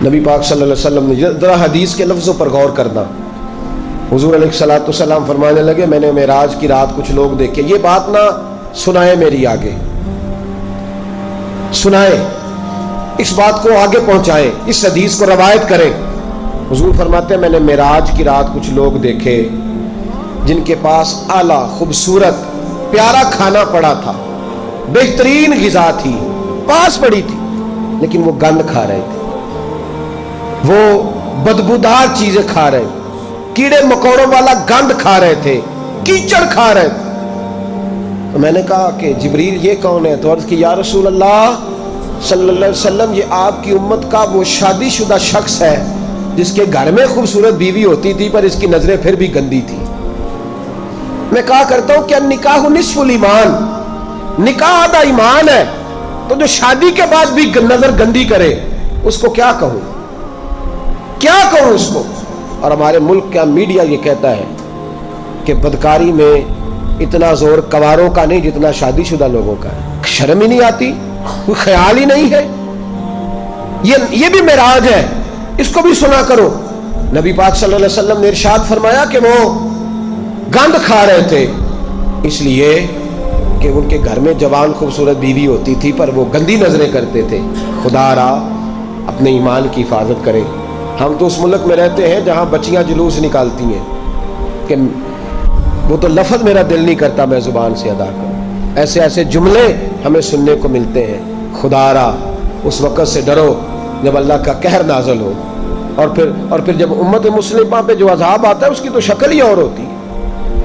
نبی پاک صلی اللہ علیہ وسلم نے ذرا حدیث کے لفظوں پر غور کرنا. حضور علیہ الصلوۃ والسلام فرمانے لگے میں نے معراج کی رات کچھ لوگ دیکھے. یہ بات نہ سنائے میری آگے، سنائے، اس بات کو آگے پہنچائیں، اس حدیث کو روایت کریں. حضور فرماتے ہیں میں نے معراج کی رات کچھ لوگ دیکھے جن کے پاس اعلیٰ خوبصورت پیارا کھانا پڑا تھا، بہترین غذا تھی، پاس پڑی تھی، لیکن وہ گند کھا رہے تھے، وہ بدبودار چیزیں کھا رہے تھے، کیڑے مکوڑوں والا گند کھا رہے تھے، کیچڑ کھا رہے تھے. تو میں نے کہا کہ جبریل یہ کون ہے؟ تو عرض کی یا رسول اللہ صلی اللہ علیہ وسلم یہ آپ کی امت کا وہ شادی شدہ شخص ہے جس کے گھر میں خوبصورت بیوی ہوتی تھی پر اس کی نظریں پھر بھی گندی تھی. میں کہا کرتا ہوں کہ نکاح نصف الایمان، نکاح آدھا ایمان ہے، تو جو شادی کے بعد بھی نظر گندی کرے اس کو کیا کہوں، کیا کہوں اس کو. اور ہمارے ملک کا میڈیا یہ کہتا ہے کہ بدکاری میں اتنا زور کواروں کا نہیں جتنا شادی شدہ لوگوں کا ہے. شرم ہی نہیں آتی، کوئی خیال ہی نہیں ہے. یہ بھی معراج ہے، اس کو بھی سنا کرو. نبی پاک صلی اللہ علیہ وسلم نے ارشاد فرمایا کہ وہ گند کھا رہے تھے اس لیے کہ ان کے گھر میں جوان خوبصورت بیوی ہوتی تھی پر وہ گندی نظریں کرتے تھے. خدا را اپنے ایمان کی حفاظت کرے. ہم تو اس ملک میں رہتے ہیں جہاں بچیاں جلوس نکالتی ہیں کہ وہ تو لفظ میرا دل نہیں کرتا میں زبان سے ادا کروں. ایسے ایسے جملے ہمیں سننے کو ملتے ہیں. خدا را اس وقت سے ڈرو جب اللہ کا قہر نازل ہو، اور پھر جب امت مسلمہ پہ جو عذاب آتا ہے اس کی تو شکل ہی اور ہوتی ہے.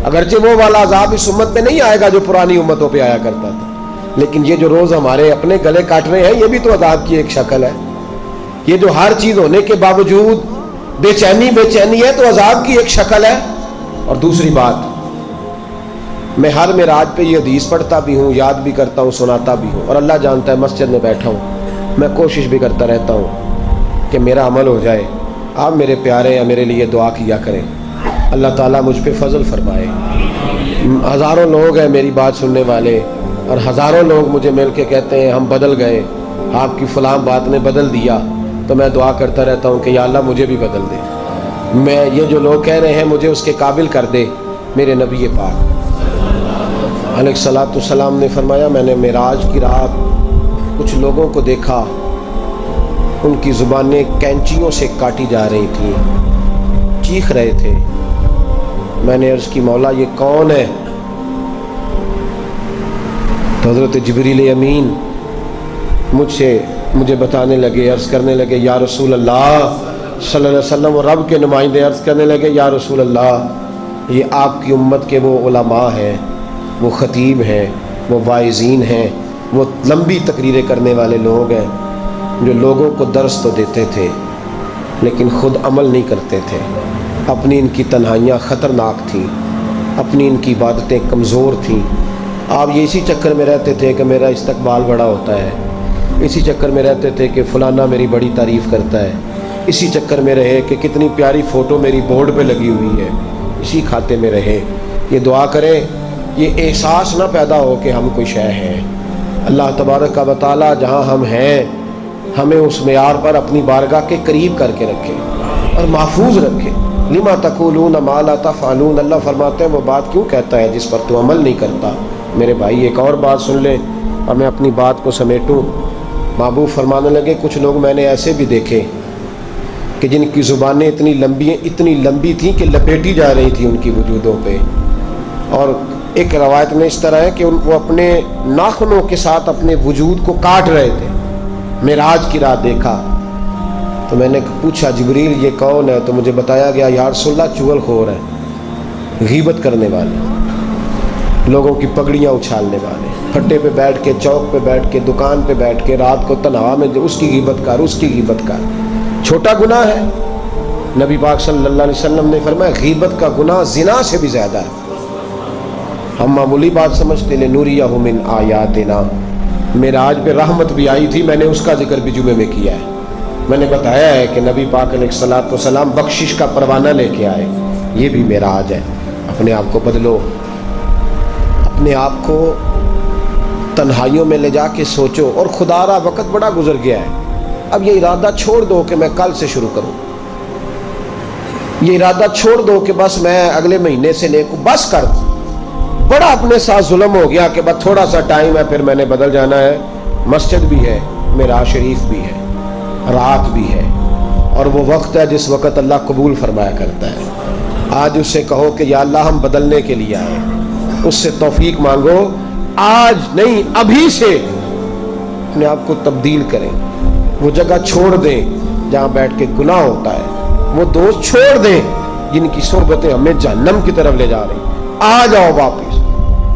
اگرچہ وہ والا عذاب اس امت میں نہیں آئے گا جو پرانی امتوں پہ آیا کرتا تھا، لیکن یہ جو روز ہمارے اپنے گلے کاٹ رہے ہیں یہ بھی تو عذاب کی ایک شکل ہے. یہ جو ہر چیز ہونے کے باوجود بے چینی ہے تو عذاب کی ایک شکل ہے. اور دوسری بات، میں ہر معراج پہ یہ حدیث پڑھتا بھی ہوں، یاد بھی کرتا ہوں، سناتا بھی ہوں، اور اللہ جانتا ہے مسجد میں بیٹھا ہوں میں کوشش بھی کرتا رہتا ہوں کہ میرا عمل ہو جائے. آپ میرے پیارے یا میرے لیے دعا کیا کریں، اللہ تعالیٰ مجھ پہ فضل فرمائے. ہزاروں لوگ ہیں میری بات سننے والے، اور ہزاروں لوگ مجھے مل کے کہتے ہیں ہم بدل گئے، آپ کی فلاں بات نے بدل دیا. تو میں دعا کرتا رہتا ہوں کہ یا اللہ مجھے بھی بدل دے. میں یہ جو لوگ کہہ رہے ہیں مجھے اس کے قابل کر دے. میرے نبی پاک علیہ الصلوۃ والسلام نے فرمایا میں نے معراج کی رات کچھ لوگوں کو دیکھا، ان کی زبانیں کینچیوں سے کاٹی جا رہی تھیں، چیخ رہے تھے. میں نے عرض کی مولا یہ کون ہے؟ تو حضرت جبریل امین مجھے بتانے لگے، عرض کرنے لگے یا رسول اللہ صلی اللہ علیہ وسلم، اور رب کے نمائندے عرض کرنے لگے یا رسول اللہ یہ آپ کی امت کے وہ علماء ہیں، وہ خطیب ہیں، وہ واعظین ہیں، وہ لمبی تقریریں کرنے والے لوگ ہیں جو لوگوں کو درس تو دیتے تھے لیکن خود عمل نہیں کرتے تھے. اپنی ان کی تنہائیاں خطرناک تھیں، اپنی ان کی عبادتیں کمزور تھیں. آپ یہ اسی چکر میں رہتے تھے کہ میرا استقبال بڑا ہوتا ہے، اسی چکر میں رہتے تھے کہ فلانا میری بڑی تعریف کرتا ہے، اسی چکر میں رہے کہ کتنی پیاری فوٹو میری بورڈ پہ لگی ہوئی ہے، اسی کھاتے میں رہے. یہ دعا کریں یہ احساس نہ پیدا ہو کہ ہم کوئی شے ہیں. اللہ تبارک و تعالیٰ جہاں ہم ہیں ہمیں اس معیار پر اپنی بارگاہ کے قریب کر کے رکھے اور محفوظ رکھے. لما تقولون ما لا تفعلون، اللہ فرماتے ہیں وہ بات کیوں کہتا ہے جس پر تو عمل نہیں کرتا. میرے بھائی ایک اور بات سن لیں اور میں اپنی بات کو سمیٹوں. محبوب فرمانے لگے کچھ لوگ میں نے ایسے بھی دیکھے کہ جن کی زبانیں اتنی لمبی تھیں کہ لپیٹی جا رہی تھیں ان کی وجودوں پہ. اور ایک روایت میں اس طرح ہے کہ وہ اپنے ناخنوں کے ساتھ اپنے وجود کو کاٹ رہے تھے. معراج کی رات دیکھا تو میں نے پوچھا جبریل یہ کون ہے؟ تو مجھے بتایا گیا یا رسول اللہ چغل خور ہے، غیبت کرنے والے، لوگوں کی پگڑیاں اچھالنے والے، پھٹے پہ بیٹھ کے، چوک پہ بیٹھ کے، دکان پہ بیٹھ کے رات کو تنہا میں اس کی غیبت کر، اس کی غیبت کر. چھوٹا گناہ ہے. نبی پاک صلی اللہ علیہ وسلم نے فرمایا غیبت کا گناہ زنا سے بھی زیادہ ہے. ہم معمولی بات سمجھتے لنوریہ من آیاتنا. معراج پہ رحمت بھی آئی تھی، میں نے اس کا ذکر بھی جمعے میں کیا ہے. میں نے بتایا ہے کہ نبی پاک علیہ الصلوۃ والسلام بخشش کا پروانہ لے کے آئے. یہ بھی معراج ہے. اپنے آپ کو بدلو، اپنے آپ کو تنہائیوں میں لے جا کے سوچو. اور خدا را وقت بڑا گزر گیا ہے. اب یہ ارادہ چھوڑ دو کہ میں کل سے شروع کروں، یہ ارادہ چھوڑ دو کہ بس میں اگلے مہینے سے نیک ہوں، بس کر دو۔ بڑا اپنے ساتھ ظلم ہو گیا کہ بس تھوڑا سا ٹائم ہے پھر میں نے بدل جانا ہے۔ مسجد بھی ہے، معراج شریف بھی ہے، رات بھی ہے، اور وہ وقت ہے جس وقت اللہ قبول فرمایا کرتا ہے۔ آج اس سے کہو کہ یا اللہ ہم بدلنے کے لیے آئے، اس سے توفیق مانگو، آج نہیں ابھی سے اپنے آپ کو تبدیل کریں، وہ جگہ چھوڑ دیں جہاں بیٹھ کے گناہ ہوتا ہے، وہ دوست چھوڑ دیں جن کی صحبتیں ہمیں جہنم کی طرف لے جا رہی، آ جاؤ واپس،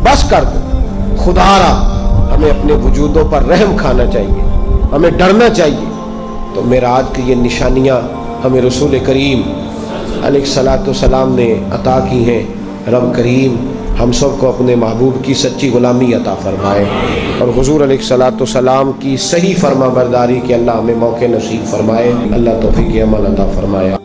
بس کر دو۔ خدا را ہمیں اپنے وجودوں پر رحم کھانا چاہیے، ہمیں ڈرنا چاہیے۔ تو معراج کی یہ نشانیاں ہمیں رسول کریم علیہ الصلاۃ والسلام نے عطا کی ہیں۔ رب کریم ہم سب کو اپنے محبوب کی سچی غلامی عطا فرمائے، اور حضور علیہ الصلاۃ والسلام کی صحیح فرما برداری کے اللہ ہمیں موقع نصیب فرمائے۔ اللہ توفیق عمل عطا فرمائے۔